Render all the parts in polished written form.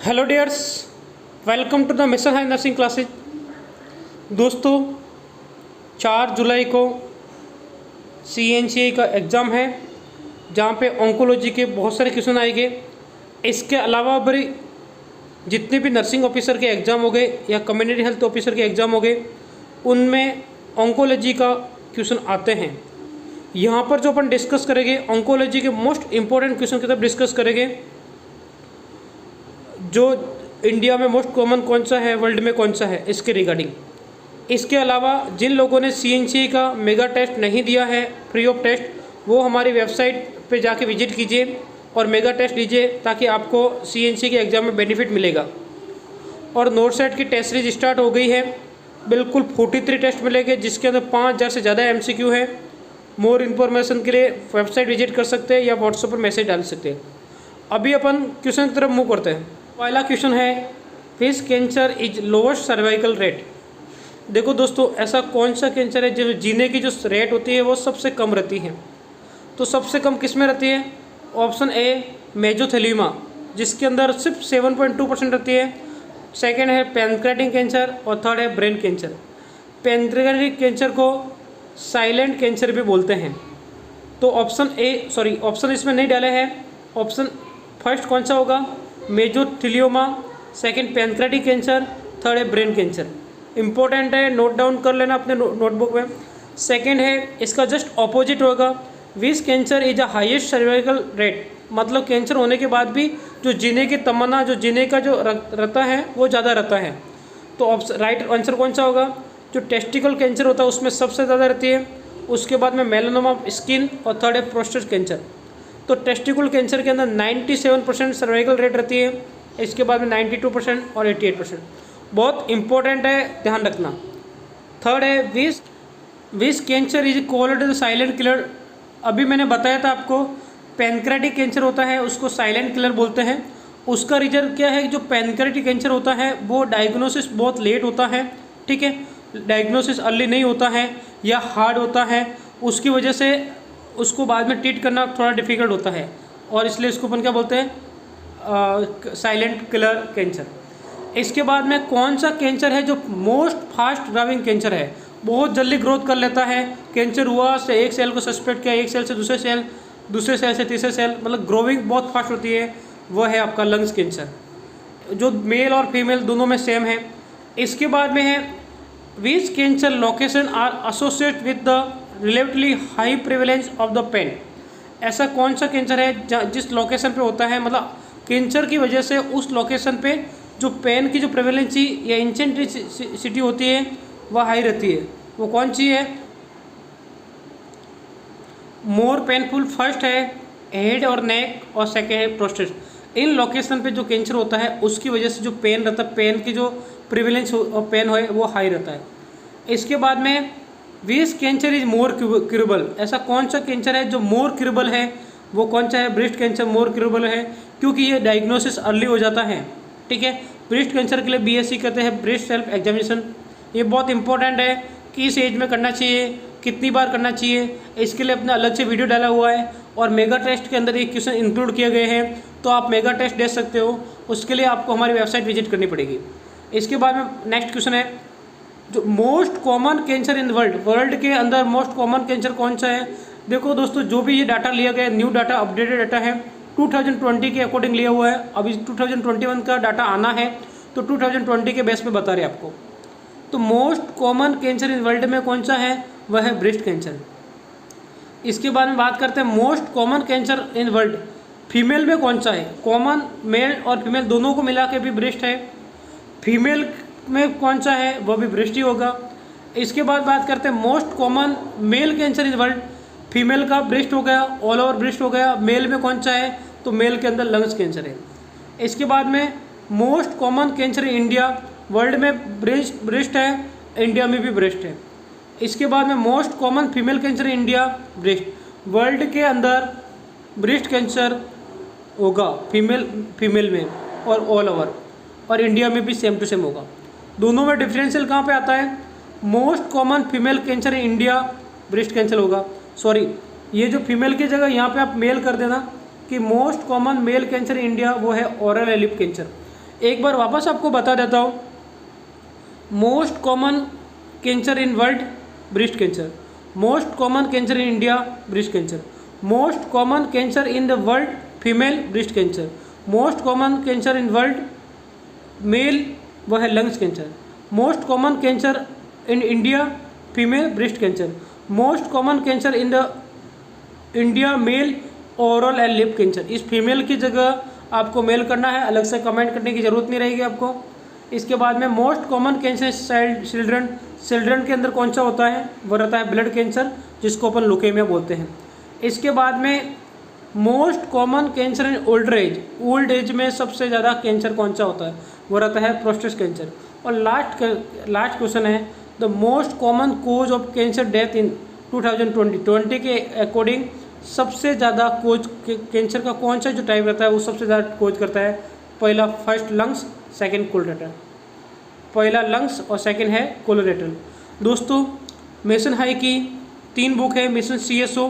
Hello dears, welcome to the Mission High Nursing Classes. दोस्तों 4 जुलाई को CNCA का exam है जहाँ पे ऑन्कोलॉजी के बहुत सारे क्वेश्चन आएंगे। इसके अलावा भी जितने भी नर्सिंग ऑफिसर के एग्ज़ाम हो गए या कम्युनिटी हेल्थ ऑफिसर के एग्ज़ाम हो गए उनमें ऑन्कोलॉजी का क्वेश्चन आते हैं। यहाँ पर जो अपन डिस्कस करेंगे ऑन्कोलॉजी के मोस्ट इम्पोर्टेंट क्वेश्चन की तरफ डिस्कस करेंगे। जो इंडिया में मोस्ट कॉमन कौन सा है, वर्ल्ड में कौन सा है, इसके रिगार्डिंग। इसके अलावा जिन लोगों ने CNCA का मेगा टेस्ट नहीं दिया है फ्री ऑफ टेस्ट, वो हमारी वेबसाइट पे जाके विजिट कीजिए और मेगा टेस्ट लीजिए ताकि आपको CNCA के एग्ज़ाम में बेनिफिट मिलेगा। और नोटसेट की टेस्ट सीरीज स्टार्ट हो गई है, बिल्कुल 43 टेस्ट मिलेंगे जिसके अंदर 5000 से ज़्यादा MCQ है। मोर इन्फॉर्मेशन के लिए वेबसाइट विजिट कर सकते हैं या व्हाट्सएप पर मैसेज डाल सकते हैं। अभी अपन क्वेश्चन की तरफ मूव करते हैं। पहला क्वेश्चन है, which cancer is lowest survival rate. देखो दोस्तों, ऐसा कौन सा कैंसर है जो जीने की जो रेट होती है वो सबसे कम रहती है। तो सबसे कम किस में रहती है? ऑप्शन ए मेजोथेलियोमा, जिसके अंदर सिर्फ 7.2% रहती है। सेकेंड है पैनक्रेटिक कैंसर और थर्ड है ब्रेन कैंसर। पैनक्रेटिक कैंसर को साइलेंट कैंसर भी बोलते हैं। तो ऑप्शन इसमें नहीं डाले हैं। ऑप्शन फर्स्ट कौन सा होगा? मेजोथेलियोमा, सेकंड पैनक्रेटिक कैंसर, थर्ड है ब्रेन कैंसर। इंपॉर्टेंट है, नोट डाउन कर लेना अपने नोटबुक में। सेकंड है, इसका जस्ट ऑपोजिट होगा, which cancer is the highest survival rate. मतलब कैंसर होने के बाद भी जो जीने की तमन्ना, जो जीने का जो रहता है वो ज़्यादा रहता है। तो राइट आंसर कौन सा होगा? जो टेस्टिकल कैंसर होता है उसमें सबसे ज़्यादा रहती है। उसके बाद में मेलानोमा स्किन और थर्ड है प्रोस्टेट कैंसर। तो टेस्टिकल कैंसर के अंदर 97% सर्वाइकल रेट रहती है। इसके बाद में 92% और 88%। बहुत इंपॉर्टेंट है, ध्यान रखना। थर्ड है which cancer is called the silent killer. अभी मैंने बताया था आपको, पैनक्रेटिक कैंसर होता है उसको साइलेंट किलर बोलते हैं। उसका रीजन क्या है? जो पैनक्रेटिक कैंसर होता है वो डायग्नोसिस बहुत लेट होता है, ठीक है, डायग्नोसिस अर्ली नहीं होता है या हार्ड होता है, उसकी वजह से उसको बाद में ट्रीट करना थोड़ा डिफिकल्ट होता है और इसलिए इसको अपन क्या बोलते हैं? Silent killer cancer. इसके बाद में कौन सा कैंसर है जो मोस्ट फास्ट ग्रोइंग कैंसर है? बहुत जल्दी ग्रोथ कर लेता है। कैंसर हुआ से एक सेल को सस्पेक्ट किया, एक सेल से दूसरे सेल, दूसरे सेल से तीसरे सेल, मतलब ग्रोइंग बहुत फास्ट होती है, वो है आपका लंग्स कैंसर, जो मेल और फीमेल दोनों में सेम है। इसके बाद में है which cancer location are associate with the relatively high prevalence of the pain. ऐसा कौन सा कैंसर है जिस लोकेशन पे होता है, मतलब कैंसर की वजह से उस लोकेशन पे जो पेन की जो प्रिवेलेंसी या इंटेंसिटी होती है वह हाई रहती है। वो कौन सी है? मोर पेनफुल फर्स्ट है हेड और नेक और सेकेंड है प्रोस्टेट। इन लोकेशन पे जो कैंसर होता है उसकी वजह से जो पेन रहता है, पेन की जो प्रिवेलेंस और पेन है वो हाई रहता है। इसके बाद में विच कैंसर इज मोर क्यूरेबल। ऐसा कौन सा कैंसर है जो मोर क्यूरेबल है? वो कौन सा है? ब्रेस्ट कैंसर मोर क्यूरेबल है क्योंकि ये डायग्नोसिस अर्ली हो जाता है, ठीक है। ब्रेस्ट कैंसर के लिए BSc कहते हैं ब्रेस्ट सेल्फ एग्जामिनेशन। ये बहुत इंपॉर्टेंट है कि इस एज में करना चाहिए, कितनी बार करना चाहिए, इसके लिए अपना अलग से वीडियो डाला हुआ है और मेगा टेस्ट के अंदर ये क्वेश्चन इंक्लूड किए गए हैं, तो आप मेगा टेस्ट दे सकते हो। उसके लिए आपको हमारी वेबसाइट विजिट करनी पड़ेगी। इसके बाद में नेक्स्ट क्वेश्चन है, जो most common cancer in world के अंदर मोस्ट कॉमन कैंसर कौन सा है? देखो दोस्तों, जो भी ये डाटा लिया गया है, न्यू डाटा, अपडेटेड डाटा है, 2020 के अकॉर्डिंग लिया हुआ है। अभी 2021 का डाटा आना है तो 2020 के बेस पे बता रहे आपको। तो most common cancer in world में कौन सा है? वह है ब्रेस्ट कैंसर। इसके बाद में बात करते हैं most common cancer in world female में कौन सा है? कॉमन मेल और फीमेल दोनों को मिला के भी ब्रेस्ट है। फीमेल में कौन सा है? वह भी ब्रेस्ट ही होगा। इसके बाद बात करते हैं most common male cancer in world. Female का ब्रेस्ट हो गया, ऑल ओवर ब्रेस्ट हो गया। मेल में कौन सा है? तो मेल के अंदर लंग्स कैंसर है। इसके बाद में most common cancer in India. World में ब्रेस्ट है, इंडिया में भी ब्रेस्ट है। इसके बाद में most common female cancer in India breast. World के अंदर ब्रेस्ट कैंसर होगा फीमेल में और ऑल ओवर, और इंडिया में भी सेम टू सेम होगा। दोनों में डिफरेंशियल कहाँ पे आता है? Most common female cancer in India breast cancer होगा। सॉरी, ये जो फीमेल की जगह यहाँ पे आप मेल कर देना कि most common male cancer in India वो है ओरल एलिप कैंसर। एक बार वापस आपको बता देता हूँ। Most common cancer in world breast cancer, most common cancer in India breast cancer, most common cancer in the world female breast cancer, most common cancer in world male वो है lungs cancer, most common cancer in India female breast cancer, most common cancer in the India male oral and lip cancer. इस female की जगह आपको mail करना है, अलग से कमेंट करने की ज़रूरत नहीं रहेगी आपको। इसके बाद में most common cancer children, children के अंदर कौन सा होता है, वो रहता है ब्लड कैंसर, जिसको अपन लुकेमिया बोलते हैं। इसके बाद में most common cancer in older age, old age में सबसे ज़्यादा कैंसर कौन सा होता है, वो रहता है प्रोस्टेट कैंसर। और लास्ट क्वेश्चन है the most common cause of cancer death in 2020 के अकॉर्डिंग सबसे ज़्यादा कोज कैंसर का कौन सा जो टाइप रहता है वो सबसे ज़्यादा कोज करता है। पहला फर्स्ट लंग्स, सेकंड कोलोरेटल, पहला लंग्स और सेकंड है कोलोरेटल। दोस्तों मिशन हाई की 3 बुक है, मिशन CSO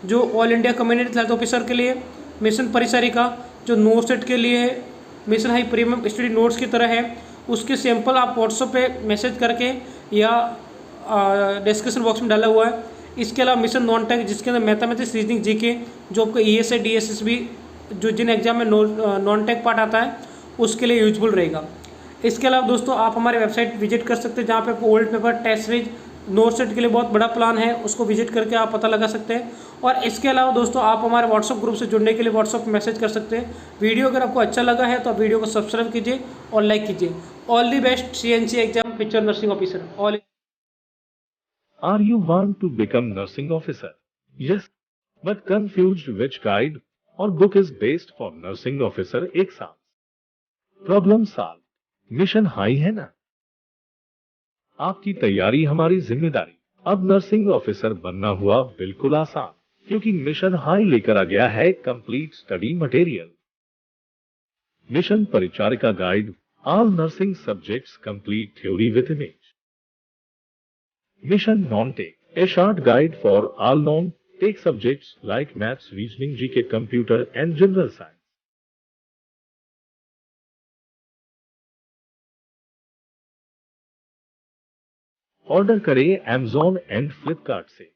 जो all India community health officer के लिए, मिशन परिचारिका जो नो स्टेट के लिए है, mission high premium study notes की तरह है। उसके सैंपल आप व्हाट्सएप पे मैसेज करके या डिस्क्रिप्शन बॉक्स में डाला हुआ है। इसके अलावा मिशन नॉन टेक जिसके अंदर मैथमेटिक्स, रीजनिंग, जीके जो आपको ESA DSS भी जो जिन एग्जाम में नॉन टेक पार्ट आता है उसके लिए यूजफुल रहेगा। इसके अलावा दोस्तों आप हमारे वेबसाइट विजिट कर सकते हैं जहाँ पे आपको ओल्ड पेपर, टेस्ट सीरीज, नो सेट के लिए बहुत बड़ा प्लान है, उसको विजिट करके आप पता लगा सकते हैं। और इसके अलावा दोस्तों आप हमारे व्हाट्सअप ग्रुप से जुड़ने के लिए व्हाट्सअप मैसेज कर सकते हैं। वीडियो अगर आपको अच्छा लगा है तो आप वीडियो को सब्सक्राइब कीजिए और लाइक कीजिए। All the best CNC exam picture nursing officer all. Are you want to become nursing officer? Yes, but confused which guide or book is best for nursing officer exam? Problem solved. Mission high है ना? आपकी तैयारी हमारी जिम्मेदारी। अब nursing officer बनना हुआ बिल्कुल आसान, क्योंकि मिशन हाई लेकर आ गया है कंप्लीट स्टडी मटेरियल। मिशन परिचारिका guide, all nursing subjects complete theory with image. Mission Non-Tech, a short guide for all non-tech subjects like maths, reasoning, GK, computer and general science. Order करें Amazon and Flipkart से।